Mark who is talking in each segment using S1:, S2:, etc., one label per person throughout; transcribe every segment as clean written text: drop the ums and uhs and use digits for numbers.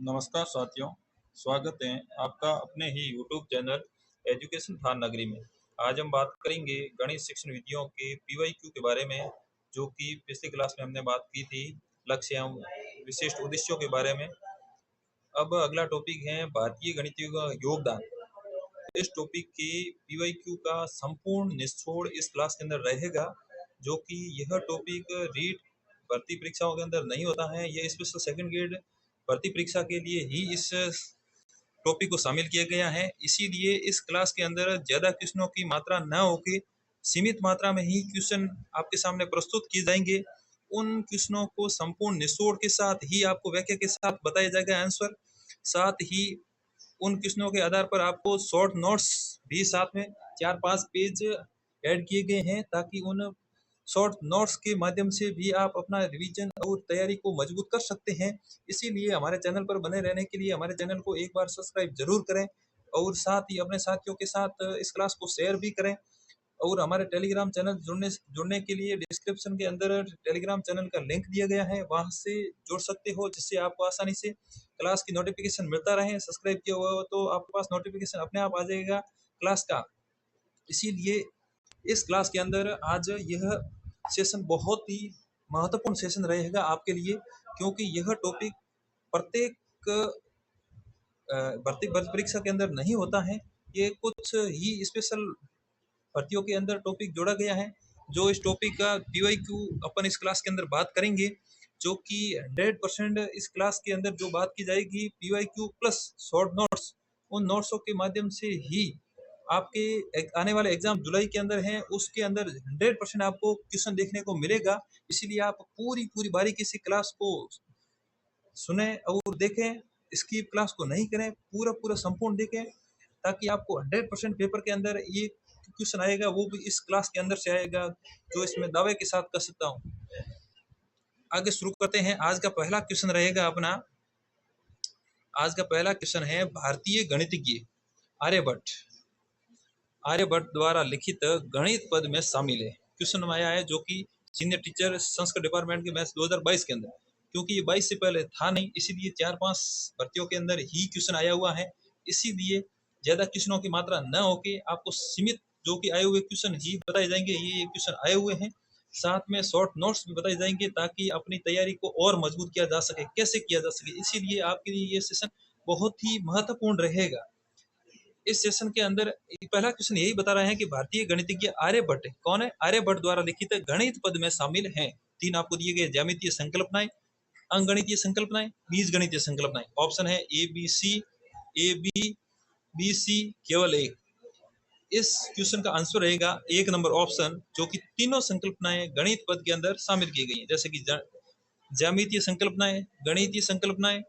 S1: नमस्कार साथियों, स्वागत है आपका अपने ही यूट्यूब चैनल एजुकेशन थान नगरी में। आज हम बात करेंगे गणित शिक्षण विधियों के पीवाईक्यू के बारे में, जो कि पिछली क्लास में हमने बात की थी लक्ष्य एवं विशिष्ट उद्देश्यों के बारे में। अब अगला टॉपिक है भारतीय गणितीय का योगदान। इस टॉपिक के पीवाईक्यू का संपूर्ण निचोड़ इस क्लास के अंदर रहेगा, जो कि यह टॉपिक रीट भर्ती परीक्षाओं के अंदर नहीं होता है। यह स्पेशल सेकंड ग्रेड भर्ती परीक्षा के लिए ही इस टॉपिक को शामिल किया गया है। इसीलिए इस क्लास के अंदर ज़्यादा क्वेश्चनों की मात्रा न होकर सीमित मात्रा में ही क्वेश्चन आपके सामने प्रस्तुत किए जाएंगे। उन क्वेश्चनों को संपूर्ण निचोड़ के साथ ही आपको व्याख्या के साथ बताया जाएगा आंसर। साथ ही उन क्वेश्चनों के आधार पर आपको शॉर्ट नोट्स भी साथ में 4-5 पेज ऐड किए गए हैं, ताकि उन शॉर्ट नोट्स के माध्यम से भी आप अपना रिवीजन और तैयारी को मजबूत कर सकते हैं। इसीलिए हमारे चैनल पर बने रहने के लिए हमारे चैनल को एक बार सब्सक्राइब जरूर करें और साथ ही अपने साथियों के साथ इस क्लास को शेयर भी करें। और हमारे टेलीग्राम चैनल जुड़ने के लिए डिस्क्रिप्शन के अंदर टेलीग्राम चैनल का लिंक दिया गया है, वहां से जुड़ सकते हो, जिससे आपको आसानी से क्लास की नोटिफिकेशन मिलता रहे। सब्सक्राइब किया हुआ हो तो आपके पास नोटिफिकेशन अपने आप आ जाएगा क्लास का। इसीलिए इस क्लास के अंदर आज यह सेशन बहुत ही महत्वपूर्ण सेशन रहेगा आपके लिए, क्योंकि यह टॉपिक प्रत्येक भर्ती परीक्षा के अंदर नहीं होता है। ये कुछ ही स्पेशल भर्तियों के अंदर टॉपिक जोड़ा गया है। जो इस टॉपिक का पीवाईक्यू अपन इस क्लास के अंदर बात करेंगे, जो कि 100% इस क्लास के अंदर जो बात की जाएगी पीवाईक्यू प्लस शॉर्ट नोट्स, उन नोट्सों के माध्यम से ही आपके आने वाले एग्जाम जुलाई के अंदर हैं, उसके अंदर 100% आपको क्वेश्चन देखने को मिलेगा। इसीलिए आप पूरी पूरी बारीकी से क्लास को सुने और देखें, स्किप क्लास को नहीं करें, पूरा पूरा संपूर्ण देखें, ताकि आपको 100% पेपर के अंदर ये क्वेश्चन आएगा, वो भी इस क्लास के अंदर से आएगा, जो इसमें दावे के साथ कर सकता हूँ। आगे शुरू करते हैं। आज का पहला क्वेश्चन रहेगा अपना। आज का पहला क्वेश्चन है भारतीय गणितज्ञ आर्यभट्ट द्वारा लिखित गणित पद में शामिल है। क्वेश्चन आया है जो कि सीनियर टीचर संस्कृत डिपार्टमेंट के मैथ्स 2022 के अंदर, क्योंकि ये 22 से पहले था नहीं, इसीलिए 4-5 भर्तियों के अंदर ही क्वेश्चन आया हुआ है। इसीलिए ज्यादा क्वेश्चनों की मात्रा न होके आपको सीमित जो कि आए हुए क्वेश्चन ही बताए जाएंगे। ये क्वेश्चन आए हुए हैं, साथ में शॉर्ट नोट्स भी बताए जाएंगे, ताकि अपनी तैयारी को और मजबूत किया जा सके, कैसे किया जा सके। इसीलिए आपके लिए ये सेशन बहुत ही महत्वपूर्ण रहेगा। इस सेशन के अंदर पहला क्वेश्चन यही बता रहे हैं कि भारतीय गणितज्ञ आर्यभट्ट कौन है। आर्यभट्ट द्वारा लिखित गणित पद में शामिल हैं। 3 आपको दिए गए ज्यामितीय संकल्पनाएं, अंकगणितीय संकल्पनाएं, बीजगणितीय संकल्पनाएं। ऑप्शन है ए बी सी केवल एक। इस क्वेश्चन का आंसर रहेगा 1 नंबर ऑप्शन, जो कि तीनों संकल्पनाएं गणित पद के अंदर शामिल की गई हैं, जैसे कि ज्यामितीय संकल्पनाएं, गणितीय संकल्पनाएं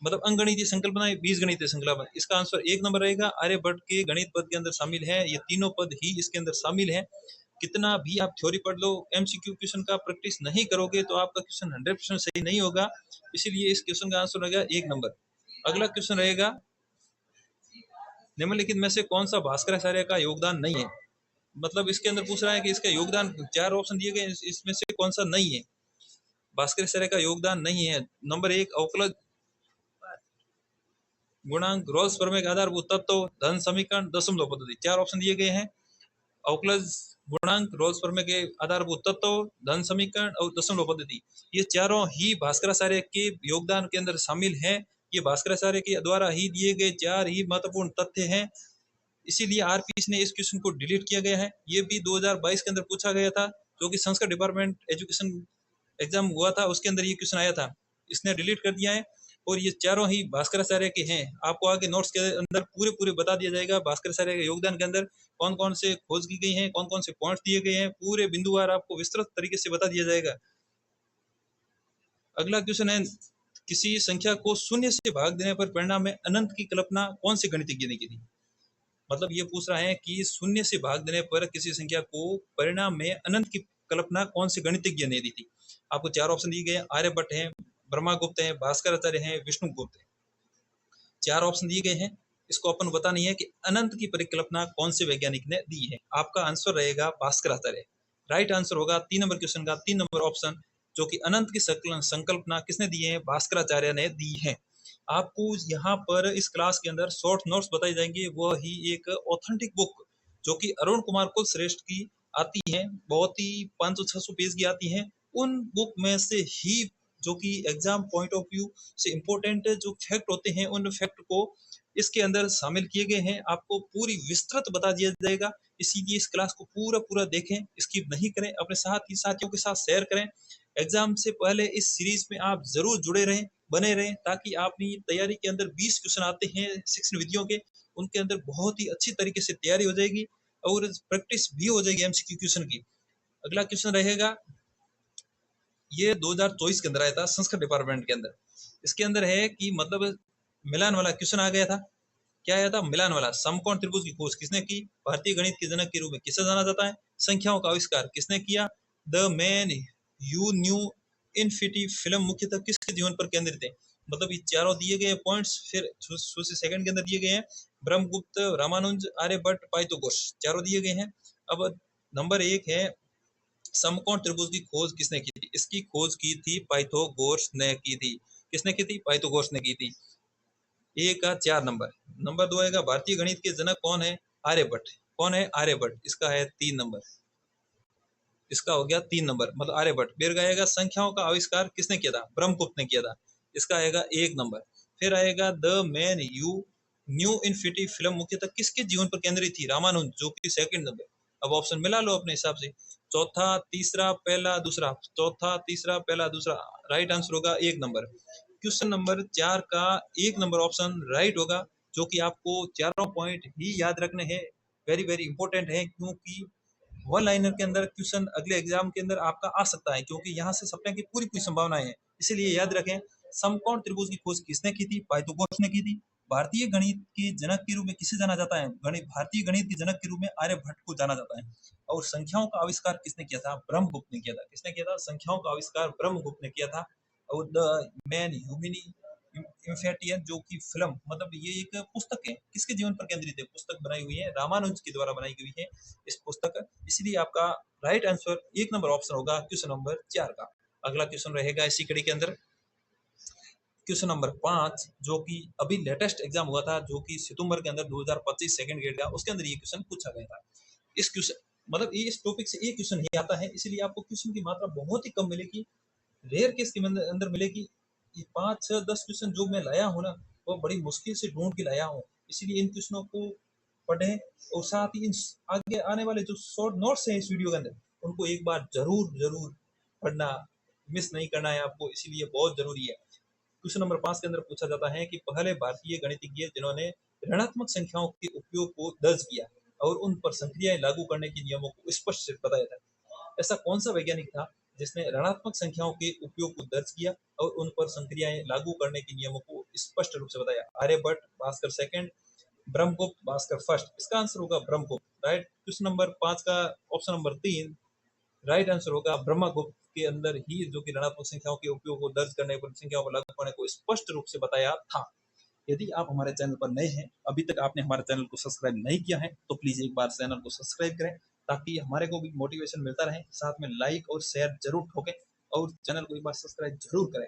S1: मतलब अंगणितीय संकल्पनाएं, बीजगणितीय संकल्पनाएं। इसका आंसर 1 नंबर रहेगा। आर्यभट्ट के गणित पद के अंदर शामिल है, ये तीनों पद ही इसके अंदर शामिल है। कितना भी आप थ्योरी पढ़ लो, एमसीक्यू क्वेश्चन का प्रैक्टिस नहीं करोगे तो आपका क्वेश्चन 100% सही नहीं होगा। इसीलिए इस क्वेश्चन का आंसर रहेगा 1 नंबर। अगला क्वेश्चन रहेगा, निम्नलिखित में से कौन सा भास्कराचार्य का योगदान नहीं है। मतलब इसके अंदर पूछ रहा है कि इसका योगदान, 4 ऑप्शन दिए गए, इसमें से कौन सा नहीं है, भास्कराचार्य का योगदान नहीं है। नंबर 1 अवकलज गुणांक, रोल्स प्रमेय के आधारभूत तत्व, धन समीकरण, दशमलव पद्धति। 4 ऑप्शन दिए गए हैं। अवकलज गुणांक, रोल्स प्रमेय के आधारभूत तत्व, धन समीकरण और दशमलव पद्धति, ये चारों ही भास्कराचार्य के योगदान के अंदर शामिल हैं। ये भास्कराचार्य के द्वारा ही दिए गए 4 ही महत्वपूर्ण तथ्य हैं। इसीलिए आरपीएस ने इस क्वेश्चन को डिलीट किया गया है। ये भी 2022 के अंदर पूछा गया था, जो कि संस्कृत डिपार्टमेंट एजुकेशन एग्जाम हुआ था, उसके अंदर ये क्वेश्चन आया था। इसने डिलीट कर दिया है। और ये चारों ही भास्कराचार्य के हैं। आपको आगे नोट्स के अंदर पूरे बता दिया जाएगा भास्कराचार्य के योगदान के अंदर कौन कौन से खोज की गई हैं, कौन कौन से पॉइंट दिए गए हैं, पूरे बिंदुवार आपको विस्तृत तरीके से बता दिया जाएगा। अगला क्वेश्चन है, किसी संख्या को शून्य से भाग देने पर परिणाम में अनंत की कल्पना कौन से गणितज्ञ ने की थी। मतलब ये पूछ रहा है कि शून्य से भाग देने पर किसी संख्या को परिणाम में अनंत की कल्पना कौन से गणितज्ञ ने दी थी। आपको 4 ऑप्शन दिए गए, आर्यभट्ट है, ब्रह्मगुप्त है, भास्कराचार्य है, विष्णुगुप्त है। 4 ऑप्शन दिए गए हैं। इसको अपन बताना नहीं है कि अनंत की परिकल्पना कौन से वैज्ञानिक ने दी है। आपका आंसर रहेगा भास्कराचार्य। राइट आंसर होगा 3 नंबर क्वेश्चन का 3 नंबर ऑप्शन, जो कि अनंत की संकल्पना किसने दी है, भास्कराचार्य ने दी है। आपको यहाँ पर इस क्लास के अंदर शॉर्ट नोट्स बताए जाएंगे, वो ही एक ऑथेंटिक बुक जो कि अरुण कुमार कुलश्रेष्ठ की आती हैं, बहुत ही 500-600 पेज की आती हैं। उन बुक में से ही जो कि एग्जाम पॉइंट ऑफ व्यू से इम्पोर्टेंट जो फैक्ट होते हैं, उन फैक्ट को इसके अंदर शामिल किए गए हैं। आपको पूरी विस्तृत बता दिया जाएगा, इसीलिए इस क्लास को पूरा पूरा देखें, स्किप नहीं करें, अपने साथियों के साथ शेयर करें। एग्जाम से पहले इस सीरीज में आप जरूर जुड़े रहें, बने रहें, ताकि अपनी तैयारी के अंदर 20 क्वेश्चन आते हैं शिक्षण विधियों के, उनके अंदर बहुत ही अच्छी तरीके से तैयारी हो जाएगी और प्रैक्टिस भी हो जाएगी एमसीक्यू क्वेश्चन की। अगला क्वेश्चन रहेगा, ये 2024 के अंदर आया था संस्कृत डिपार्टमेंट के अंदर। इसके अंदर है कि मतलब मिलान वाला क्वेश्चन आ गया था। क्या आया था? मिलान वाला। समकोण त्रिभुज की खोज किसने की? भारतीय गणित के जनक के रूप में किसे जाना जाता है? संख्याओं का आविष्कार किसने किया? The man who new infinity film मुख्यतः किसके जीवन पर केंद्रित है? मतलब ये चारों दिए गए पॉइंट्स फिर सेकंड के अंदर दिए गए हैं। ब्रह्मगुप्त, रामानुज, आर्यभट्ट, पाइथागोरस, चारों दिए गए हैं। अब नंबर 1 है, समकोण त्रिभुज की खोज किसने की थी? इसकी खोज की थी पाइथागोरस ने की थी। किसने की थी? पाइथागोरस ने की थी। ए का 4 नंबर। नंबर 2 आएगा, भारतीय गणित के जनक कौन है? आर्यभट्ट। कौन है? आर्यभट्ट। इसका है 3 नंबर। इसका हो गया 3 नंबर, मतलब आर्यभट्ट। फिर आएगा, संख्याओं का आविष्कार किसने किया था? ब्रह्मगुप्त ने किया था। इसका आएगा 1 नंबर। फिर आएगा, the man who new infinity film मुख्यतः किसके जीवन पर केंद्रित थी? रामानुज, जो कि 2nd नंबर। अब ऑप्शन मिला लो अपने हिसाब से। चौथा, तीसरा, पहला, दूसरा। चौथा, तीसरा, पहला, दूसरा। राइट आंसर होगा 1 नंबर। क्वेश्चन नंबर 4 का 1 नंबर ऑप्शन राइट होगा, जो कि आपको चारों पॉइंट ही याद रखने हैं। वेरी वेरी इंपॉर्टेंट है, क्योंकि वन लाइनर के अंदर क्वेश्चन अगले एग्जाम के अंदर आपका आ सकता है, क्योंकि यहाँ से सपने की पूरी पूरी संभावनाएं हैं। इसीलिए याद रखें, समकोण त्रिभुज की खोज किसने की थी? पाइथागोरस ने की थी। भारतीय गणित के जनक के रूप में किसे जाना जाता है? भारतीय गणित के जनक के रूप में आर्यभट्ट को जाना जाता है। और संख्याओं का आविष्कार किसने किया था? ब्रह्मगुप्त ने किया था। किसने किया था? संख्याओं का आविष्कार ब्रह्मगुप्त ने किया था। और द मैन ह्यूमिनी इम्फेटियन, जो कि फिल्म, मतलब ये एक पुस्तक है, किसके जीवन पर केंद्रित है? पुस्तक बनाई हुई है, रामानुज के द्वारा बनाई गई है इस पुस्तक। इसलिए आपका राइट आंसर 1 नंबर ऑप्शन होगा क्वेश्चन नंबर 4 का। अगला क्वेश्चन रहेगा इसी कड़ी के अंदर, क्वेश्चन नंबर 5, जो कि अभी लेटेस्ट एग्जाम हुआ था, जो कि सितंबर के अंदर 2025 सेकंड ग्रेड का, उसके अंदर ये क्वेश्चन पूछा गया था। इस क्वेश्चन, मतलब ये इस टॉपिक से एक क्वेश्चन ही आता है, इसलिए आपको क्वेश्चन की मात्रा बहुत ही कम मिलेगी, रेयर केस के अंदर मिलेगी। ये 5-6-10 क्वेश्चन जो मैं लाया हूँ ना, वो बड़ी मुश्किल से ढूंढ के लाया हूँ। इसलिए इन क्वेश्चनों को पढ़ें, और साथ ही इन आगे आने वाले जो शॉर्ट नोट्स हैं इस वीडियो के अंदर, उनको एक बार जरूर जरूर पढ़ना, मिस नहीं करना है आपको, इसीलिए बहुत जरूरी है। क्वेश्चन नंबर 5 के अंदर पूछा जाता है कि पहले भारतीय गणितज्ञ जिन्होंने ऋणात्मक संख्याओं के उपयोग को दर्ज किया और उन पर संक्रियाएं लागू करने के नियमों को स्पष्ट से बताया था, ऐसा कौन सा वैज्ञानिक था जिसने ऋणात्मक संख्याओं के उपयोग को दर्ज किया और उन पर संक्रियाएं लागू करने के नियमों को स्पष्ट रूप से बताया? Aryabhata, Bhaskara second, Brahmagupta, Bhaskara first. इसका आंसर होगा ब्रह्मगुप्त। राइट। क्वेश्चन नंबर 5 का ऑप्शन नंबर 3 राइट आंसर होगा ब्रह्मगुप्त के अंदर ही, जो कि ऋणात्मक संख्याओं के उपयोग को दर्ज करने पर संख्याओं को लागू करने को स्पष्ट रूप से बताया था। यदि आप हमारे चैनल पर नए हैं, अभी तक आपने हमारे चैनल को सब्सक्राइब नहीं किया है, तो प्लीज एक बार चैनल को सब्सक्राइब करें, ताकि हमारे को भी मोटिवेशन मिलता रहे। साथ में लाइक और शेयर जरूर ठोकें, और चैनल को एक बार सब्सक्राइब जरूर करें।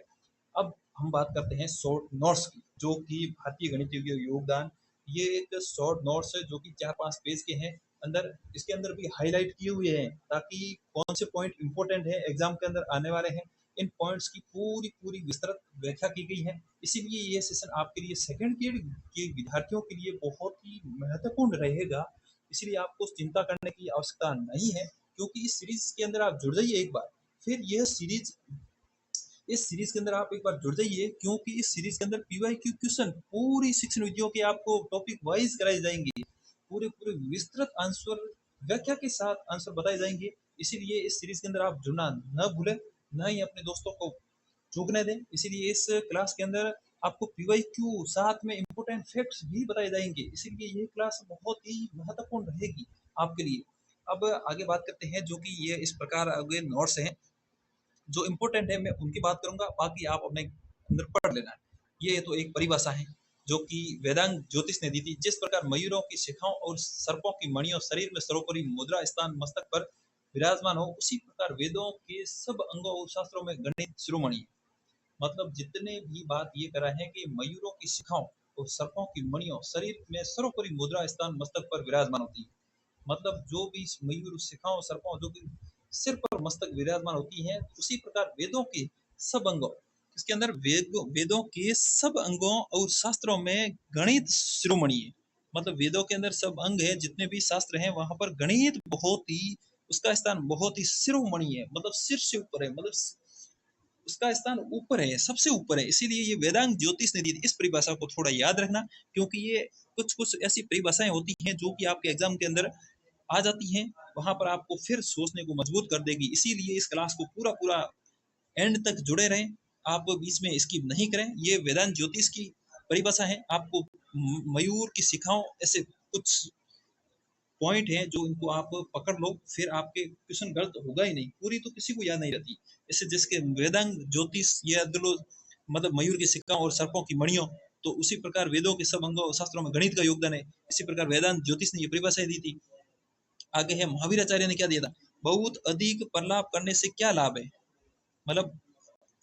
S1: अब हम बात करते हैं शॉर्ट नोट्स की, जो कि भारतीय गणित योगदान। ये एक शॉर्ट नोट्स है, जो कि 4-5 पेज के हैं अंदर। इसके अंदर भी हाईलाइट किए हुए हैं, ताकि कौन से पॉइंट इंपॉर्टेंट है एग्जाम के अंदर आने वाले हैं, इन पॉइंट्स की पूरी पूरी विस्तृत व्याख्या की गई है। इसीलिए ये सेशन आपके लिए सेकंड ईयर के विद्यार्थियों के लिए बहुत ही महत्वपूर्ण रहेगा। इसलिए आपको चिंता करने की आवश्यकता नहीं है, क्योंकि इस सीरीज के अंदर आप जुड़ जाइए एक बार। फिर यह सीरीज, इस सीरीज के अंदर आप एक बार जुड़ जाइए, क्योंकि इस सीरीज के अंदर पीवाईक्यू क्वेश्चन पूरी शिक्षण विधियों के आपको टॉपिक वाइज कराए जाएंगे, पूरे पूरे विस्तृत आंसर व्याख्या के साथ आंसर बताए जाएंगे। इसीलिए इस सीरीज के अंदर आप जुड़ना न भूलें, न ही अपने दोस्तों को चूकने दें। इसीलिए इस क्लास के अंदर आपको पीवाईक्यू साथ में इंपोर्टेंट फैक्ट्स भी बताए जाएंगे, इसीलिए ये क्लास बहुत ही महत्वपूर्ण रहेगी आपके लिए। अब आगे बात करते हैं, जो कि ये इस प्रकार आगे नोट्स हैं जो इम्पोर्टेंट है, मैं उनकी बात करूंगा, बाकी आप अपने अंदर पढ़ लेना। ये तो एक परिभाषा है जो कि वेदांग ज्योतिष ने दी थी। जिस प्रकार मयूरों की शिखाओं और सर्पों की मणियों शरीर में सर्वोपरि मुद्रा स्थान मस्तक पर विराजमान हो, उसी प्रकार वेदों के सब अंगों और शास्त्रों में गणित शिरोमणि है। मतलब जितने भी बात ये करा है कि मयूरों की शिखाओं और सर्पों की मणियों शरीर में सर्वोपरि मुद्रा स्थान मस्तक पर विराजमान होती है। मतलब जो भी मयूर शिखाओं सर्पों जो कि सिर पर मस्तक विराजमान होती है, उसी प्रकार वेदों के सब अंगों, इसके अंदर वेदों के सब अंगों और शास्त्रों में गणित शिरोमणि है। मतलब वेदों के अंदर सब अंग है, जितने भी शास्त्र हैं वहां पर गणित बहुत ही, उसका स्थान बहुत ही शिरोमणि है, मतलब सिर से ऊपर है, मतलब उसका स्थान ऊपर है, सबसे ऊपर है। इसीलिए ये वेदांग ज्योतिष ने दी थी। इस परिभाषा को थोड़ा याद रखना, क्योंकि ये कुछ कुछ ऐसी परिभाषाएं होती हैं जो कि आपके एग्जाम के अंदर आ जाती हैं, वहां पर आपको फिर सोचने को मजबूत कर देगी। इसीलिए इस क्लास को पूरा पूरा एंड तक जुड़े रहें, आप बीच में स्किप नहीं करें। ये वेदांत ज्योतिष की परिभाषा है। आपको मयूर की शिखाओं ऐसे कुछ पॉइंट है जो इनको आप पकड़ लो, फिर आपके क्वेश्चन गलत होगा ही नहीं। पूरी तो किसी को याद नहीं रहती। इससे जिसके वेदांग ज्योतिष ये मतलब मयूर की शिखाओं और सर्पों की मणियों, तो उसी प्रकार वेदों के सब अंगों शास्त्रों में गणित का योगदान है। इसी प्रकार वेदांत ज्योतिष ने ये परिभाषा दी थी। आगे है महावीराचार्य ने क्या दिया था, बहुत अधिक प्रलाप करने से क्या लाभ है। मतलब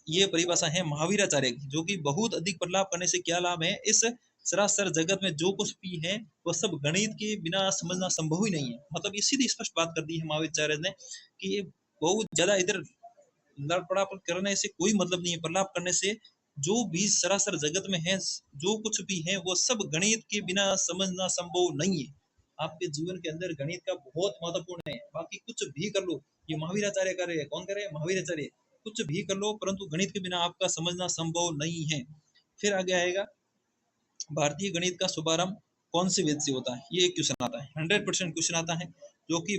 S1: ये परिभाषा है महावीराचार्य की, जो कि बहुत अधिक प्रलाप करने से क्या लाभ है। इस सरासर जगत में जो कुछ भी है वह सब गणित के बिना समझना संभव ही नहीं है। मतलब ये सीधी स्पष्ट बात कर दी है महावीराचार्य ने कि ये बहुत ज्यादा इधर लड़पड़ापन करने से कोई मतलब नहीं है। प्रलाप करने से जो भी सरासर जगत में है, जो कुछ भी है, वो सब गणित के बिना समझना संभव नहीं है। आपके जीवन के अंदर गणित का बहुत महत्वपूर्ण है। बाकी कुछ भी कर लो, ये महावीराचार्य कर रहे हैं। कौन कर रहे हैं? महावीराचार्य। कुछ भी कर लो, परंतु गणित के बिना आपका समझना संभव नहीं है। फिर आगे आएगा, भारतीय गणित का शुभारंभ कौन से वेद से होता है। ये एक क्वेश्चन आता है, 100% क्वेश्चन आता है, जो कि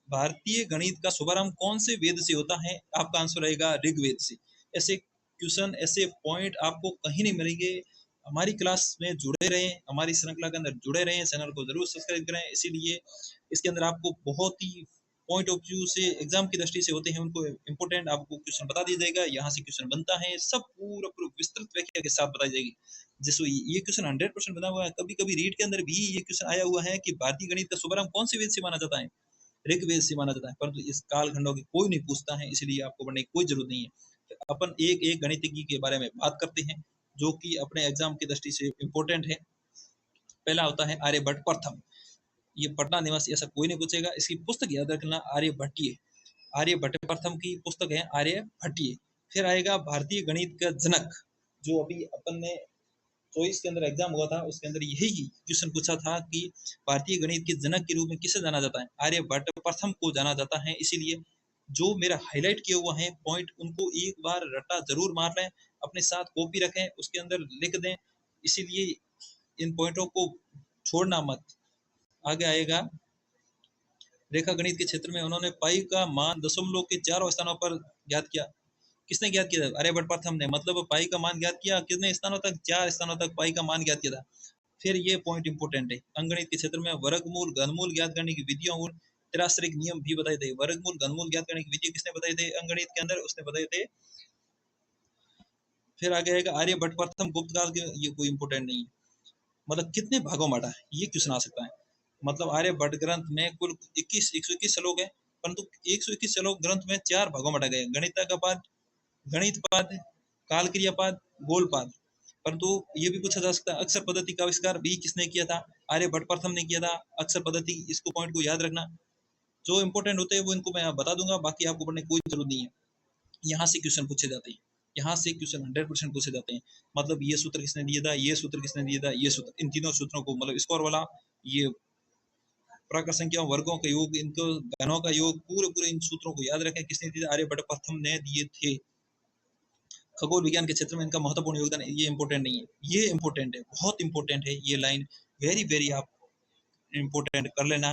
S1: भारतीय गणित का शुभारंभ कौन से वेद से होता है। आपका आंसर रहेगा ऋग्वेद से। ऐसे क्वेश्चन, ऐसे पॉइंट आपको कहीं नहीं मिलेंगे। हमारी क्लास में जुड़े रहें, हमारी श्रृंखला के अंदर जुड़े रहें, चैनल को जरूर सब्सक्राइब करें। इसीलिए इसके अंदर आपको बहुत ही पॉइंट ऑफ व्यू से, एग्जाम की दृष्टि से होते हैं, उनको इंपोर्टेंट आपको क्वेश्चन बता दिया जाएगा। यहाँ से क्वेश्चन बनता है, सब पूरा पूरा विस्तृत व्याख्या के साथ बताई जाएगी। जैसे ये क्वेश्चन 100% बना हुआ है। कभी कभी रीड के अंदर भी ये क्वेश्चन आया हुआ है कि भारतीय गणित का शुभारंभ कौन से वेद से माना जाता है। ऋग्वेद से माना जाता है, परंतु इस कालखंडों की कोई नहीं पूछता है, इसलिए आपको पढ़ने की कोई जरूरत नहीं है। अपन एक एक गणितज्ञ के बारे में बात करते हैं, जो कि अपने एग्जाम की दृष्टि से इंपॉर्टेंट है। पहला होता है आर्यभट्ट प्रथम। ये पटना निवासी, ऐसा कोई नहीं पूछेगा। इसकी पुस्तक याद रखना, आर्यभट्टीय। आर्यभट्ट प्रथम की पुस्तक है आर्यभट्टीय। फिर आएगा भारतीय गणित का जनक, जो अभी अपन ने 24 के अंदर एग्जाम हुआ था, उसके अंदर यही क्वेश्चन पूछा था कि भारतीय गणित के जनक के रूप में किसे जाना जाता है। आर्यभट्ट प्रथम को जाना जाता है। इसीलिए जो मेरा हाईलाइट किए हुआ है पॉइंट, उनको एक बार रट्टा जरूर मार लें, अपने साथ कॉपी रखें, उसके अंदर लिख दें। इसीलिए इन पॉइंटों को छोड़ना मत। आगे आएगा, रेखा गणित के क्षेत्र में उन्होंने पाई का मान दशमलव के चारों स्थानों पर ज्ञात किया। किसने ज्ञात किया? आर्यभट्ट प्रथम ने। मतलब पाई का मान ज्ञात किया कितने स्थानों तक? 4 स्थानों तक पाई का मान ज्ञात किया था। फिर ये पॉइंट इंपोर्टेंट है, अंगणित के क्षेत्र में वर्गमूल घनमूल ज्ञात करने की विधियों और त्रिराश्रिक नियम भी बताए थे। वर्गमूल घनमूल ज्ञात करने की विधि किसने बताई थे अंगणित के अंदर? उसने बताए थे। फिर आगे आएगा आर्यभट्ट प्रथम गुप्त काल के, ये कोई इंपोर्टेंट नहीं है। मतलब कितने भागों में बांटा है, ये क्वेश्चन आ सकता है। मतलब आर्यभट्ट ग्रंथ में कुल 121 श्लोक है, परंतु 121 श्लोक ग्रंथ में 4 भागों में बांटा गया। गणित का पाद, गणित पाद, काल क्रिया पाद, गोल पाद। परंतु ये भी पूछा जा सकता है, अक्षर पद्धति का आविष्कार भी किसने किया था? आर्यभट्ट प्रथम ने किया था। अक्षर पद्धति, इसको पॉइंट को याद रखना। जो इंपोर्टेंट होते हैं वो इनको मैं बता दूंगा, बाकी आपको पढ़ने की कोई जरूरत नहीं है। यहाँ से क्वेश्चन पूछे जाते हैं, यहाँ से क्वेश्चन 100% पूछे जाते हैं। मतलब ये सूत्र किसने दिया था, ये सूत्र किसने दिया था, ये सूत्र, इन तीनों सूत्रों को, मतलब स्कोर वाला, ये प्राकृत संख्याओं वर्गों का योग, इनको घनों का योग, पूरे पूरे इन सूत्रों को याद रखें। किसने दिए? आर्यभट्ट प्रथम ने दिए थे। खगोल विज्ञान के क्षेत्र में इनका महत्वपूर्ण योगदान है। ये इंपॉर्टेंट नहीं है, ये इंपॉर्टेंट है, बहुत इंपॉर्टेंट है ये लाइन। वेरी वेरी आप इंपॉर्टेंट कर लेना,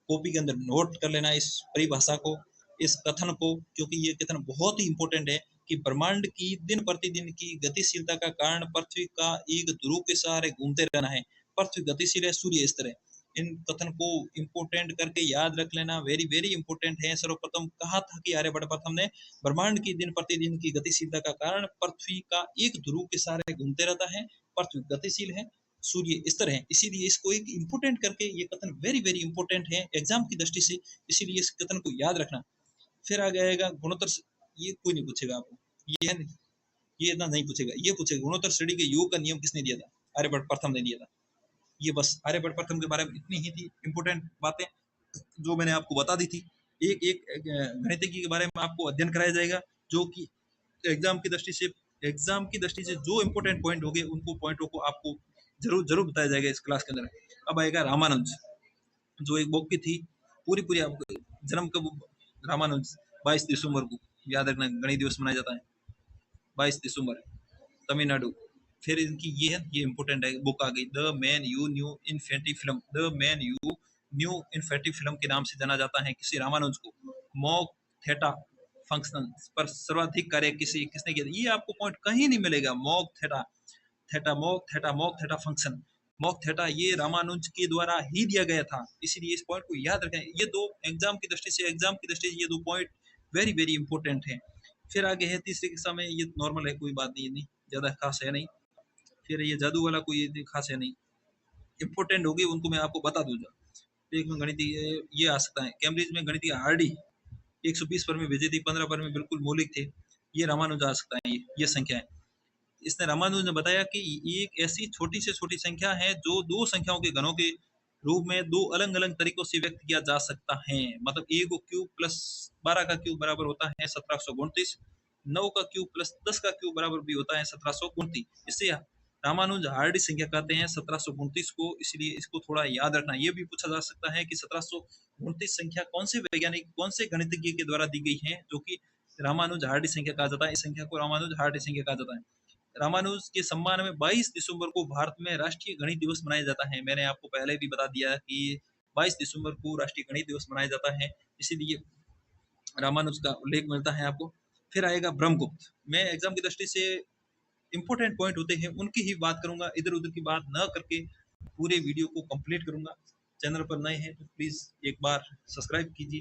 S1: कॉपी के अंदर नोट कर लेना इस परिभाषा को, इस कथन को, क्योंकि ये कथन बहुत ही इंपॉर्टेंट है कि ब्रह्मांड की दिन प्रतिदिन की गतिशीलता का कारण पृथ्वी का एक ध्रुव के सहारे घूमते रहना है। पृथ्वी गतिशील है, सूर्य स्थिर है। इन कथन को इंपोर्टेंट करके याद रख लेना, वेरी वेरी इंपोर्टेंट है। सर्वप्रथम कहा था कि आर्यभट्ट प्रथम ने, ब्रह्मांड की दिन प्रतिदिन की गतिशीलता का कारण पृथ्वी का एक ध्रुव के सहारे घूमते रहता है। पृथ्वी गतिशील है, सूर्य स्तर है। इसीलिए इसको एक इंपोर्टेंट करके, ये कथन वेरी वेरी इंपोर्टेंट है एग्जाम की दृष्टि से, इसीलिए इस कथन को याद रखना। फिर आ जाएगा गुणोत्तर, ये कोई नहीं पूछेगा आपको, ये है नहीं, ये इतना नहीं पूछेगा, ये पूछेगा गुणोत्तर श्रेणी के योग का नियम किसने दिया था? आर्यभट्ट प्रथम ने दिया था। ये बस आर्यभट्ट प्रथम के बारे में इतनी ही थी इंपोर्टेंट बातें जो मैंने आपको बता दी थी। एक गणितज्ञ के बारे में आपको अध्ययन कराया जाएगा जो कि एग्जाम की दृष्टि से जो इंपोर्टेंट पॉइंट होंगे उनको पॉइंटों को आपको जरूर जरूर बताया जाएगा इस क्लास के अंदर। अब आएगा रामानुज, जो एक बुक की थी पूरी पूरी आपको जन्म कब रामानुज 22 दिसंबर को, याद रखना गणित दिवस मनाया जाता है 22 दिसंबर, तमिलनाडु। फिर इनकी ये है, ये इंपोर्टेंट है, बुक आ गई the man who knew infinity film. The man who knew infinity film के नाम से जाना जाता है किसी रामानुज को। मॉक थेटा फंक्शन पर सर्वाधिक कार्य किसने किया? ये आपको पॉइंट कहीं नहीं मिलेगा। Mock theta mock theta function, mock theta ये रामानुज के द्वारा ही दिया गया था, इसीलिए इस पॉइंट को याद रखें। ये दो एग्जाम की दृष्टि से ये दो पॉइंट वेरी वेरी इंपॉर्टेंट है। फिर आगे है तीसरी कक्षा में, ये नॉर्मल है, कोई बात नहीं ज्यादा खास है नहीं। फिर ये जादू वाला कोई खास है नहीं, इंपोर्टेंट होगी उनको मैं आपको बता दूंगा। एक में गणितीय ये आ सकता है, कैम्ब्रिज में गणितीय आरडी 120 पर में भेजे थी, 15 पर में बिल्कुल मौलिक थे, ये रामानुज आ सकता है। ये संख्या है, इसने रामानुज ने बताया कि एक ऐसी छोटी से छोटी संख्या है जो दो संख्याओं के घनों के रूप में दो अलग अलग तरीकों से व्यक्त किया जा सकता है। मतलब ए को क्यूब प्लस 12 का क्यूब बराबर होता है 1729, 9 का क्यूब प्लस 10 का क्यूब बराबर भी होता है 1729। इससे रामानुज हार्डी संख्या कहते हैं 1729 को, इसलिए इसको थोड़ा याद रखना। ये भी पूछा जा सकता है कि 1729 संख्या कौन से वैज्ञानिक, कौन से गणितज्ञ के द्वारा दी गई है जो कि रामानुज हार्डी संख्या कहा जाता है। इस संख्या को रामानुज हार्डी संख्या कहा जाता है। रामानुज के सम्मान में 22 दिसंबर को भारत में राष्ट्रीय गणित दिवस मनाया जाता है। मैंने आपको पहले भी बता दिया कि 22 दिसंबर को राष्ट्रीय गणित दिवस मनाया जाता है, इसीलिए रामानुज का उल्लेख मिलता है आपको। फिर आएगा ब्रह्मगुप्त। मैं एग्जाम की दृष्टि से इंपोर्टेंट पॉइंट होते हैं उनकी ही बात करूंगा, इधर उधर की बात न करके पूरे वीडियो को कंप्लीट करूंगा। चैनल पर नए हैं तो प्लीज एक बार सब्सक्राइब कीजिए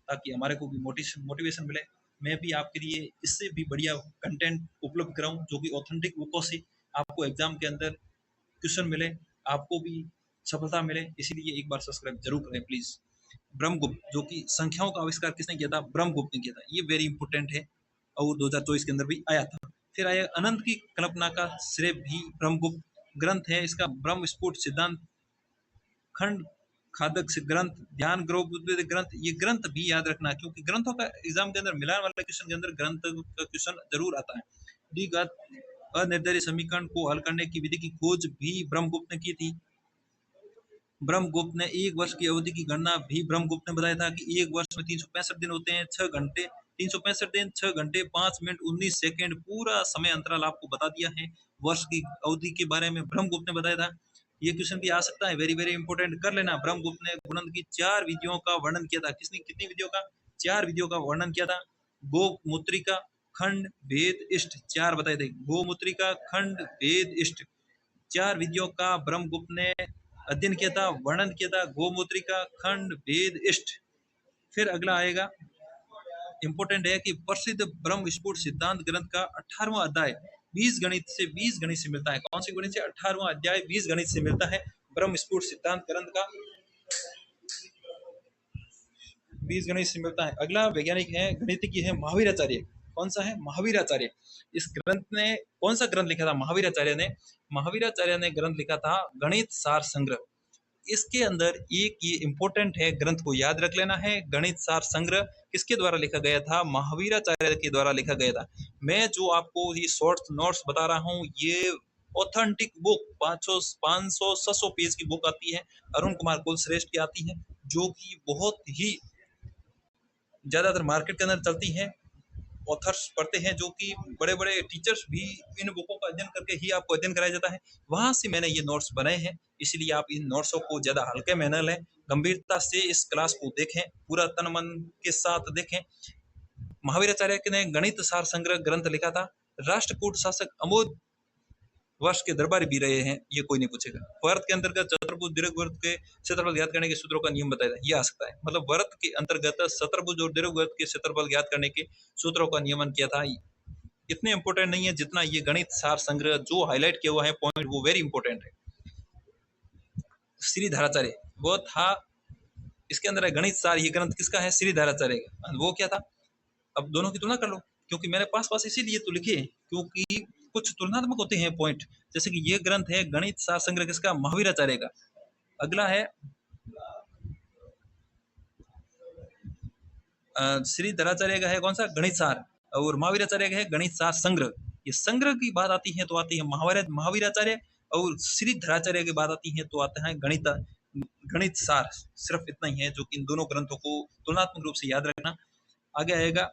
S1: ताकि हमारे को भी मोटिवेशन मिले, मैं भी आपके लिए इससे भी बढ़िया कंटेंट उपलब्ध कराऊं जो कि ऑथेंटिक बुकों से आपको एग्जाम के अंदर क्वेश्चन मिले, आपको भी सफलता मिले। इसीलिए एक बार सब्सक्राइब जरूर करें प्लीज। ब्रह्मगुप्त, जो कि संख्याओं का आविष्कार किसने किया था? ब्रह्मगुप्त ने किया था, ये वेरी इंपोर्टेंट है और 2024 के अंदर भी आया था। फिर आया अनंत की कल्पना का श्रेय भी ब्रह्मगुप्त ग्रंथ है इसका, ब्रह्म स्फुट सिद्धांत खंड खादक से ग्रंथ, ध्यान ग्रंथ। ये ग्रंथ भी याद रखना क्योंकि ग्रंथों का एग्जाम के अंदर मिलान वाले क्वेश्चन के अंदर ग्रंथ का क्वेश्चन जरूर आता है। द्विघात अनिर्धारित समीकरण को हल करने की विधि की खोज भी ब्रह्मगुप्त ने की थी। ब्रह्मगुप्त ने एक वर्ष की अवधि की गणना भी ब्रह्मगुप्त ने बताया था कि एक वर्ष में 365 दिन होते हैं, 6 घंटे, 365 दिन 6 घंटे 5 मिनट 19 सेकेंड, पूरा समय अंतराल आपको बता दिया है। वर्ष की अवधि के बारे में ब्रह्मगुप्त ने बताया था। ये क्वेश्चन भी आ सकता है, वेरी वेरी इंपोर्टेंट, कर लेना। ब्रह्मगुप्त ने गुणन की 4 विधियों का वर्णन किया था। किसने, कितनी विधियों का? 4 विधियों का वर्णन किया था। गोमुत्रिका, खंड, भेद, इष्ट, 4 बताए थे। गोमुत्रिका, खंड, भेद, इष्ट, 4 विधियों का ब्रह्मगुप्त ने अध्ययन किया था, वर्णन किया था। गोमुत्रिका, खंड, भेद, इष्ट। फिर अगला आएगा इंपोर्टेंट है कि प्रसिद्ध ब्रह्म स्फुट सिद्धांत ग्रंथ का 18वां अध्याय बीज गणित से मिलता है। कौन सी गणित से? 18वां अध्याय बीज गणित से मिलता है। ब्रह्म स्फुट सिद्धांत ग्रंथ का बीज गणित से मिलता है। अगला वैज्ञानिक है, गणितज्ञ है महावीराचार्य। कौन सा है? महावीराचार्य। इस ग्रंथ ने कौन सा ग्रंथ लिखा था? महावीराचार्य ने ग्रंथ लिखा था गणित सार संग्रह। इसके अंदर एक ये इंपॉर्टेंट है, ग्रंथ को याद रख लेना है। गणित सार संग्रह किसके द्वारा लिखा गया था? महावीराचार्य के द्वारा लिखा गया था। मैं जो आपको ये शॉर्ट नोट्स बता रहा हूँ, ये ऑथेंटिक बुक 500 600 पेज की बुक आती है, अरुण कुमार कुलश्रेष्ठ की आती है, जो कि बहुत ही ज्यादातर मार्केट के अंदर चलती है। ऑथर्स पढ़ते हैं, जो कि बड़े बड़े टीचर्स भी इन बुकों का अध्ययन करके ही आपको अध्ययन कराया जाता है। वहां से मैंने ये नोट्स बनाए हैं, इसलिए आप इन नोट्सों को ज्यादा हल्के में न लें, गंभीरता से इस क्लास को देखें, पूरा तन मन के साथ देखें। महावीराचार्य ने गणित सार संग्रह ग्रंथ लिखा था। राष्ट्रकूट शासक अमोद वर्ष के दरबारी भी रहे हैं, ये कोई नहीं पूछेगा। वर्त के अंतर्गत चतुर्भुज दीर्घवृत्त के क्षेत्रफल ज्ञात करने के सूत्रों का नियम बताया, ये आ सकता है। मतलब वर्त के अंतर्गत चतुर्भुज और दीर्घवृत्त के क्षेत्रफल ज्ञात करने के सूत्रों का नियमन किया था। इतने इंपोर्टेंट नहीं है जितना ये गणित सार संग्रह जो हाईलाइट किया हुआ है पॉइंट, वो वेरी इंपोर्टेंट है। श्रीधराचार्य वो था, इसके अंदर है गणित सार, ये ग्रंथ किसका है? श्रीधराचार्य का। वो क्या था? अब दोनों की तुलना कर लो, क्योंकि मैंने पास पास इसीलिए तो लिखे क्योंकि कुछ तुलनात्मक होते हैं पॉइंट। जैसे कि ये ग्रंथ है गणित सार संग्रह किसका, महावीराचार्य का। अगला है श्रीधराचार्य का है कौन सा, गणित सार, और महावीराचार्य का है गणित सार संग्रह। ये संग्रह की बात आती है तो आती है महावीराचार्य, और श्रीधराचार्य की बात आती है तो आता है गणित गणित सार। सिर्फ इतना ही है जो कि इन दोनों ग्रंथों को तुलनात्मक रूप से याद रखना। आगे आएगा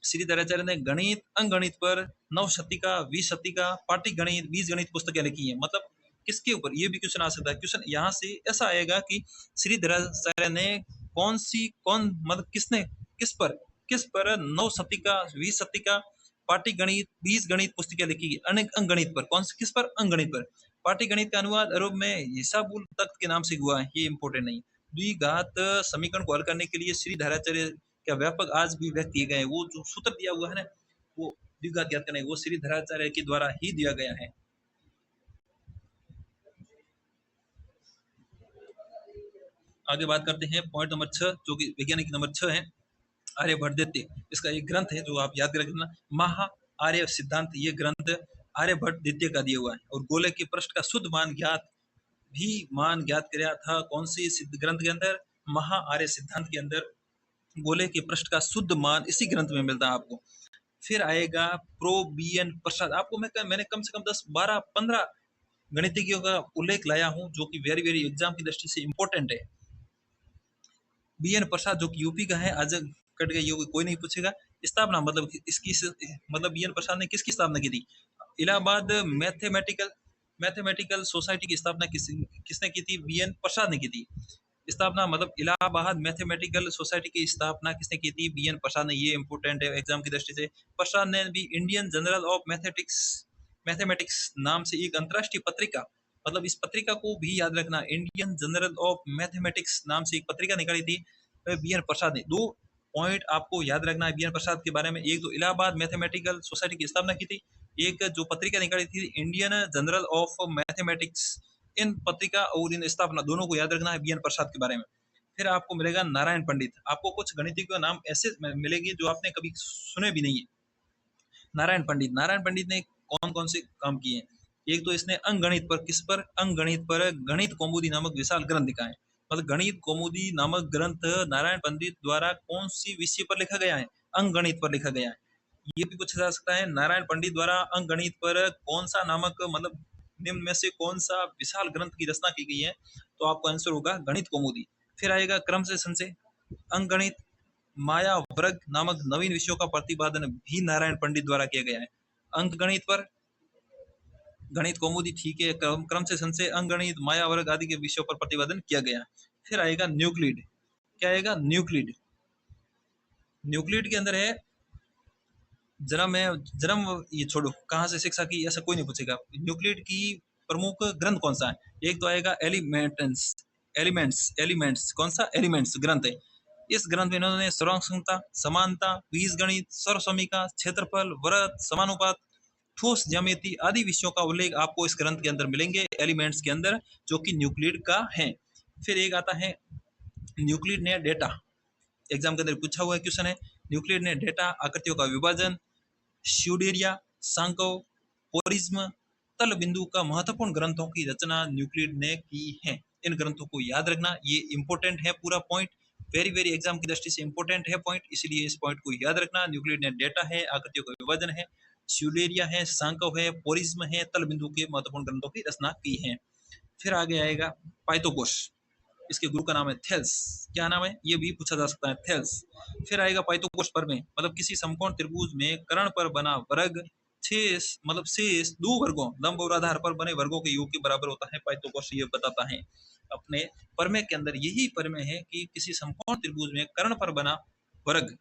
S1: श्रीधराचार्य ने गणित अंगणित पर नवशतिका, विशतिका, पाटी गणित, बीज गणित पुस्तकें लिखी है। मतलब किसके ऊपर, ये भी क्वेश्चन आ सकता है। क्वेश्चन यहाँ से ऐसा आएगा कि श्रीधराचार्य ने कौन मतलब किस पर नवशतिका, विशतिका, पाटी गणित, बीज गणित पुस्तकें लिखी है। अंगणित पर कौन सी, किस पर, अंगणित पर। पाटी गणित का अनुवाद अरब में हिसाबुल तख्त के नाम से हुआ है, ये इंपॉर्टेंट नहीं। द्विघात समीकरण को हल करने के लिए श्रीधराचार्य क्या व्यापक आज भी व्यक्त किए गए। वो जो सूत्र दिया हुआ है ना, वो द्विघात ज्ञात करने, वो श्रीधराचार्य के द्वारा ही दिया गया है। आगे बात करते हैं पॉइंट नंबर 6, जो कि वैज्ञानिक नंबर 6 है, आर्यभट्ट। इसका एक ग्रंथ है जो आप याद रखना, महा आर्य सिद्धांत। ये ग्रंथ आर्यभट्ट द्वितीय का दिया हुआ है। और गोले के पृष्ठ का शुद्ध मान ज्ञात कराया था कौन सी सिद्ध ग्रंथ के अंदर, महा आर्य सिद्धांत के अंदर गोले के पृष्ठ का शुद्ध मान इसी ग्रंथ में मिलता है आपको। फिर आएगा प्रो बी एन प्रसाद। आपको मैंने कम से कम 10, 12, 15 गणितज्ञों का उल्लेख लाया हूं जो कि वेरी वेरी एग्जाम की दृष्टि से इंपॉर्टेंट है। बी एन प्रसाद जो कि यूपी का है, आज कट गई, कोई नहीं पूछेगा। स्थापना मतलब इसकी मतलब बी एन प्रसाद ने किसकी स्थापना की थी, इलाहाबाद मैथमेटिकल सोसाइटी की स्थापना किसने की थी, बी एन प्रसाद ने की थी। स्थापना मतलब इलाहाबाद मैथमेटिकल सोसाइटी की स्थापना किसने की थी, बी एन प्रसाद ने। ये इंपोर्टेंट है एग्जाम की दृष्टि से। प्रसाद ने भी इंडियन जर्नल ऑफ मैथमेटिक्स नाम से एक अंतरराष्ट्रीय पत्रिका, मतलब इस पत्रिका को भी याद रखना, इंडियन जर्नल ऑफ मैथमेटिक्स नाम से एक पत्रिका निकाली थी बी एन प्रसाद ने। दो पॉइंट आपको याद रखना है बी एन प्रसाद के बारे में, एक तो इलाहाबाद मैथमेटिकल सोसाइटी की स्थापना की थी, एक जो पत्रिका निकाली थी इंडियन जर्नल ऑफ मैथमेटिक्स। इन पत्रिका और इन स्थापना दोनों को याद रखना है बी एन प्रसाद के बारे में। फिर आपको मिलेगा नारायण पंडित। आपको कुछ गणितज्ञ का नाम ऐसे मिलेंगे जो आपने कभी सुने भी नहीं है। नारायण पंडित ने कौन कौन से काम किए, एक तो इसने अंगणित पर, किस पर, अंगणित पर गणित कौमुदी नामक विशाल ग्रंथ लिखा है। मतलब गणित कौमुदी नामक ग्रंथ नारायण पंडित द्वारा कौन सी विषय पर लिखा गया है, अंगणित पर लिखा गया है। ये भी पूछा जा सकता है, नारायण पंडित द्वारा अंगणित पर कौन सा नामक मतलब निम्न में से कौन सा विशाल ग्रंथ की रचना की गई है, तो आपका आंसर होगा गणित कौमुदी। फिर आएगा क्रम से संशय। अंगणित, माया वर्ग नामक नवीन विषयों का प्रतिपादन भी नारायण पंडित द्वारा किया गया है। अंक गणित पर गणित कौमुदी ठीक है, क्रम से संशय, अंगणित, माया वर्ग आदि के विषयों पर प्रतिपादन किया गया। फिर आएगा न्यूक्लिड। क्या आएगा, न्यूक्लिड। न्यूक्लिड के अंदर है जन्म ये छोड़ो, कहाँ से शिक्षा की, ऐसा कोई नहीं पूछेगा। न्यूक्लिड की प्रमुख ग्रंथ कौन सा है, एक तो आएगा एलिमेंट्स कौन सा, एलिमेंट्स ग्रंथ है। इस ग्रंथ में इन्होंने सर्वांगता, समानता, बीजगणित, सर्वसमीका, क्षेत्रफल, वृत्त, समानुपात, ठोस ज्यामिति आदि विषयों का उल्लेख आपको इस ग्रंथ के अंदर मिलेंगे, एलिमेंट्स के अंदर, जो कि न्यूक्लिड का है। फिर एक आता है न्यूक्लिड ने डेटा, एग्जाम के अंदर पूछा हुआ क्वेश्चन है। न्यूक्लिड ने डेटा, आकृतियों का विभाजन, स्यूडेरिया, सांको, पोरिज्म, तल बिंदु का महत्वपूर्ण ग्रंथों की रचना न्यूक्लिड ने की है। इन ग्रंथों को याद रखना, ये इंपॉर्टेंट है पूरा पॉइंट, वेरी वेरी एग्जाम की दृष्टि से इंपॉर्टेंट है पॉइंट, इसलिए इस पॉइंट को याद रखना। न्यूक्लिड ने डेटा है, आकृतियों का विभाजन है, स्यूडेरिया है, सांको है, पोरिज्म है, तल बिंदु के महत्वपूर्ण ग्रंथों की रचना की है। फिर आगे आएगा पाइथागोरस, इसके गुरु का नाम है थेल्स। क्या नाम है, ये भी पूछा जा सकता है, थेल्स। फिर आएगा पाइथागोरस प्रमेय, मतलब किसी समकोण त्रिभुज में कर्ण पर बना वर्ग शेष दो वर्गों, लंब और आधार पर बने वर्गों के योग के बराबर होता है। पाइथागोरस ये बताता है अपने प्रमेय के अंदर, यही प्रमेय है कि किसी समकोण त्रिभुज में कर्ण पर बना वर्ग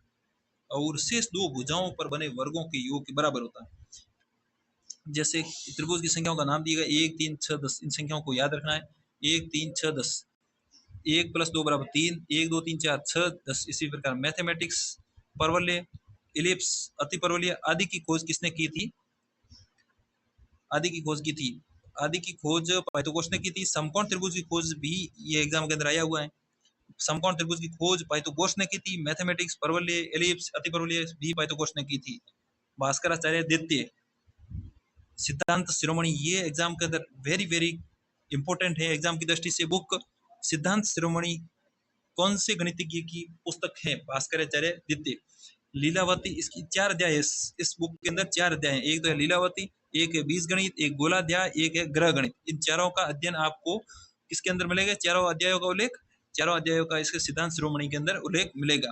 S1: और शेष दो भुजाओं पर बने वर्गों के योग के बराबर होता है। जैसे त्रिभुज की संख्याओं का नाम दिया गया 1, 3, 6, 10, इन संख्याओं को याद रखना है। 1, 3, 6, 10, 1 + 2 = 3, 1, 2, 3, 4, 6, 10। इसी प्रकार मैथमेटिक्स, परवलय, इलिप्स, अतिपरवलय आदि की खोज किसने की थी, आदि की खोज पाइथागोरस ने की थी। समकोण त्रिभुज की खोज भी ये एग्जाम के अंदर आया हुआ है। समकोण त्रिभुज की खोज पाइथागोरस ने की थी। मैथमेटिक्स परवलय एलिप्स अतिपरवलय भी पाइथागोरस ने की थी। भास्कराचार्य द्वितीय सिद्धांत शिरोमणि, ये एग्जाम के अंदर वेरी वेरी इंपॉर्टेंट है एग्जाम की दृष्टि से बुक। सिद्धांत शिरोमणि कौन से गणितज्ञ की पुस्तक है? भास्कराचार्य द्वितीय। लीलावती, इसकी 4 अध्याय है। इस बुक के अंदर 4 अध्याय हैं। एक तो है लीलावती, एक है बीजगणित, एक गोलाध्याय, एक है ग्रह गणित। इन चारों का अध्ययन आपको किसके अंदर मिलेगा? चारों अध्यायों का उल्लेख, चारों अध्यायों का इसके सिद्धांत शिरोमणि के अंदर उल्लेख मिलेगा।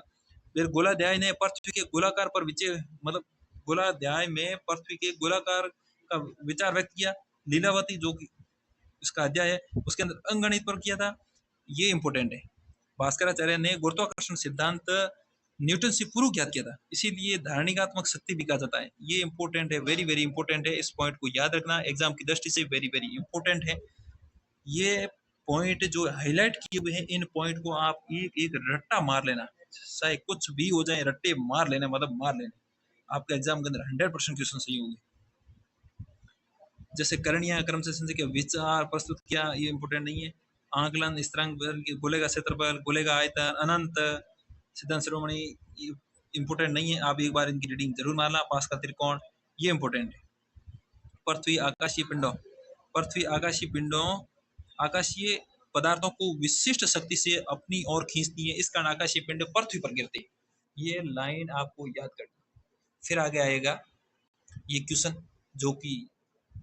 S1: फिर गोलाध्याय ने पृथ्वी के गोलाकार पर विचार, मतलब गोलाध्याय में पृथ्वी के गोलाकार का विचार व्यक्त किया। लीलावती जो कि इसका अध्याय है उसके अंदर अंकगणित पर किया था। ये इंपॉर्टेंट है। भास्कराचार्य ने गुरुत्वाकर्षण सिद्धांत न्यूटन से पूर्व ज्ञात किया था, इसीलिए धारणिकात्मक शक्ति भी कहा जाता है। ये इंपॉर्टेंट है, वेरी वेरी इंपॉर्टेंट है। इस पॉइंट को याद रखना, एग्जाम की दृष्टि से वेरी वेरी इंपॉर्टेंट है। ये पॉइंट जो हाईलाइट किए हुए हैं, इन पॉइंट को आप एक एक रट्टा मार लेना, चाहे कुछ भी हो जाए, रट्टे मार लेना, मतलब मार लेना। आपका एग्जाम के अंदर 100% क्वेश्चन सही होंगे। जैसे करणीय क्रम से संख्या विचार प्रस्तुत किया, ये इंपॉर्टेंट नहीं है। आंकलन, स्थिरांक, गोले का क्षेत्रफल, गोले का आयतन, अनंत, सिद्धांत शिरोमणि, इंपॉर्टेंट नहीं है। आप एक बार इनकी रीडिंग जरूर मारना। पास का त्रिकोण, ये इंपॉर्टेंट है। पृथ्वी आकाशीय पिंडों, पृथ्वी आकाशीय पिंडों आकाशीय पदार्थों को विशिष्ट शक्ति से अपनी ओर खींचती है, इस कारण आकाशीय पिंड पृथ्वी पर गिरते हैं। ये लाइन आपको याद करनी। फिर आगे आएगा ये क्वेश्चन जो कि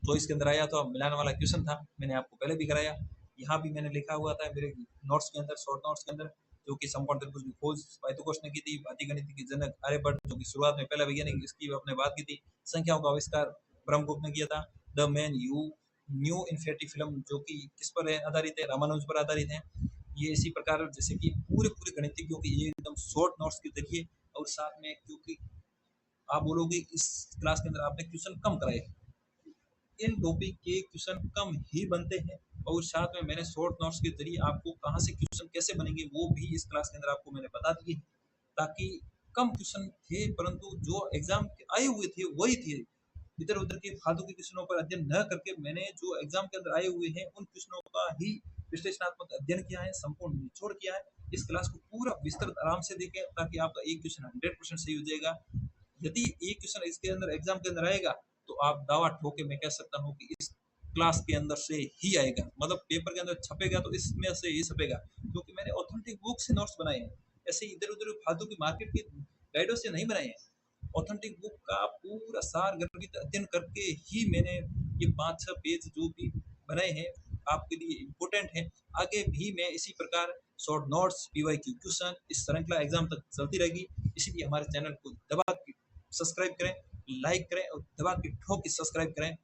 S1: तो इसके अंदर आया तो मिलाने वाला क्वेश्चन था, मैंने आपको पहले भी कराया। यहाँ भी मैंने लिखा हुआ था मेरे नोट्स के अंदर, शॉर्ट नोट्स के अंदर, जो कि समकोण त्रिभुज की खोज पाइथागोरस ने की थी। गणित की जनक आर्यभट्ट, जो कि शुरुआत में पहला वैज्ञानिक, इसकी आपने बात की थी। संख्याओं का आविष्कार ब्रह्मगुप्त ने किया था। The man who new infinity film, जो कि किस पर आधारित है? रामानुज पर आधारित है। ये इसी प्रकार जैसे कि पूरे पूरे गणितज्ञों के ये एकदम शॉर्ट नोट्स के जरिए, और साथ में क्योंकि आप बोलोगे इस क्लास के अंदर आपने क्वेश्चन कम कराए, इन टॉपिक के क्वेश्चन कम ही बनते हैं, और साथ में मैंने शॉर्ट नोट्स के जरिए आपको कहाँ से क्वेश्चन कैसे बनेंगे वो भी इस क्लास के अंदर आपको मैंने बता दिए, ताकि कम क्वेश्चन थे परंतु जो एग्जाम आए हुए थे वही थे। इधर उधर के फालतू के क्वेश्चनों पर अध्ययन न करके मैंने जो एग्जाम के अंदर आए हुए हैं उन क्वेश्चनों का ही विश्लेषणात्मक अध्ययन किया है, संपूर्ण निचोड़ किया है। इस क्लास को पूरा विस्तृत आराम से देखें, ताकि आपका एक क्वेश्चन 100% सही हो जाएगा। यदि एक क्वेश्चन इसके अंदर एग्जाम के अंदर आएगा तो आप दावा ठोके मैं कह सकता हूँ कि इस क्लास के अंदर से ही आएगा, मतलब पेपर के अंदर छपेगा तो इसमें से ही छपेगा, क्योंकि मैंने ऑथेंटिक बुक से नोट्स बनाए हैं, ऐसे इधर उधर फालतू की मार्केट की गाइडों से नहीं बनाए हैं। ऑथेंटिक बुक का पूरा सार गर्भित अध्ययन करके ही मैंने ये 5-6 पेज जो भी बनाए हैं आपके लिए इम्पोर्टेंट है। आगे भी मैं इसी प्रकार शॉर्ट नोट्स, पीवाईक्यू क्वेश्चन, इस श्रृंखला एग्जाम तक चलती रहेगी। इसीलिए हमारे चैनल को दबा के सब्सक्राइब करें, लाइक करें और दबा के ठोक के सब्सक्राइब करें।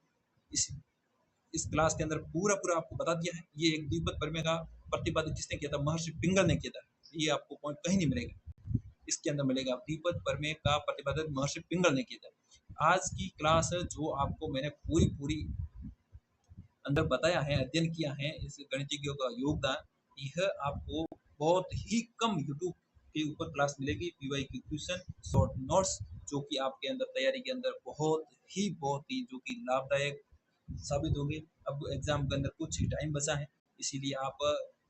S1: इस क्लास के अंदर पूरा पूरा आपको बता दिया है। ये एक द्विपद प्रमेय का प्रतिपादन किसने किया था? महर्षि पिंगल ने किया था। ये आपको पॉइंट कहीं नहीं मिलेगा, इसके अंदर मिलेगा। द्विपद प्रमेय का प्रतिपादन महर्षि पिंगल ने किया था। आज की क्लास जो आपको मैंने पूरी पूरी अंदर बताया है, अध्ययन किया है, इस गणितज्ञों का योगदान, यह आपको बहुत ही कम यूट्यूब के ऊपर क्लास मिलेगी। पीवाईक्यू क्वेश्चन, शॉर्ट नोट्स, जो कि आपके अंदर तैयारी के अंदर बहुत ही जो कि लाभदायक साबित होंगे। अब एग्जाम के अंदर कुछ ही टाइम बचा है, इसीलिए आप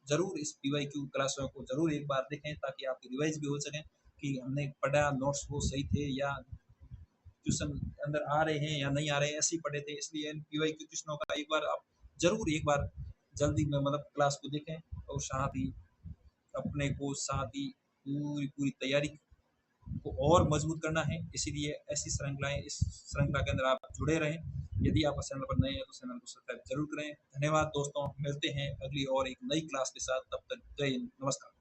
S1: जरूर इस पीवाईक्यू क्लासों को जरूर एक बार देखें, ताकि आपकी रिवाइज भी हो सके कि हमने पढ़ा नोट्स वो सही थे या क्वेश्चन अंदर आ रहे हैं या नहीं आ रहे हैं, ऐसे ही पढ़े थे। इसलिए पीवाईक्यू क्वेश्चनों का एक बार आप जरूर एक बार जल्दी में मतलब क्लास को देखें, और साथ ही अपने को साथ ही पूरी पूरी तैयारी को और मजबूत करना है। इसीलिए ऐसी श्रृंखलाएं, इस श्रृंखला के अंदर आप जुड़े रहें। यदि आप चैनल पर नए हैं तो चैनल को सब्सक्राइब जरूर करें। धन्यवाद दोस्तों, मिलते हैं अगली और एक नई क्लास के साथ, तब तक जय हिंद, नमस्कार।